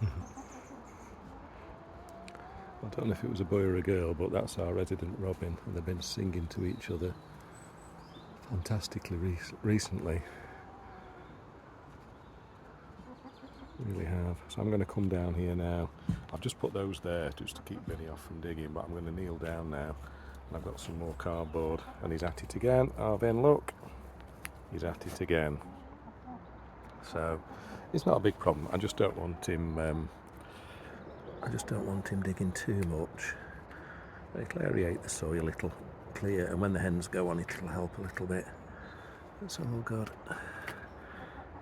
I don't know if it was a boy or a girl, but that's our resident robin, and they've been singing to each other fantastically recently. Really have. So I'm going to come down here now. I've just put those there just to keep Vinny off from digging, but I'm going to kneel down now. And I've got some more cardboard, and he's at it again. Oh, Ben, look, he's at it again. So it's not a big problem. I just don't want him. I just don't want him digging too much. It'll aerate the soil, it'll clear, and when the hens go on, it'll help a little bit. It's all good.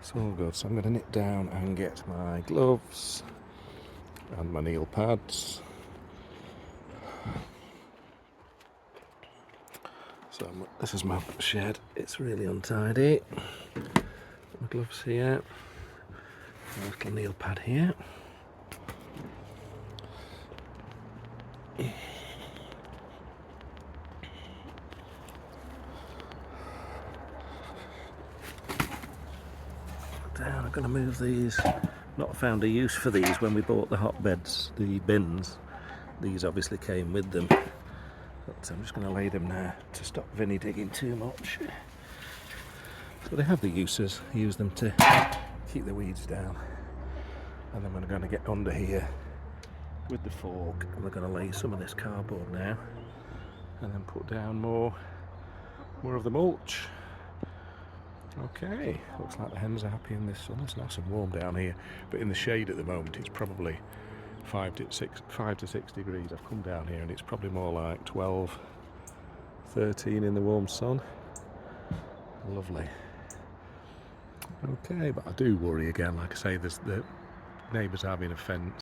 It's all good. So I'm going to nip down and get my gloves and my nail pads. So this is my shed. It's really untidy. My gloves here. A little nail pad here. Down, I'm going to move these. Not found a use for these when we bought the hotbeds, the bins. These obviously came with them. But I'm just going to lay them now to stop Vinny digging too much. So they have the uses. Use them to keep the weeds down. And then we're going to get under here with the fork, and we're going to lay some of this cardboard now, and then put down more of the mulch. Okay, looks like the hens are happy in this sun. It's nice and warm down here, but in the shade at the moment it's probably 5 to 6 degrees. I've come down here and it's probably more like 12, 13 in the warm sun. Lovely. Okay, but I do worry again, like I say, there's the neighbours having a fence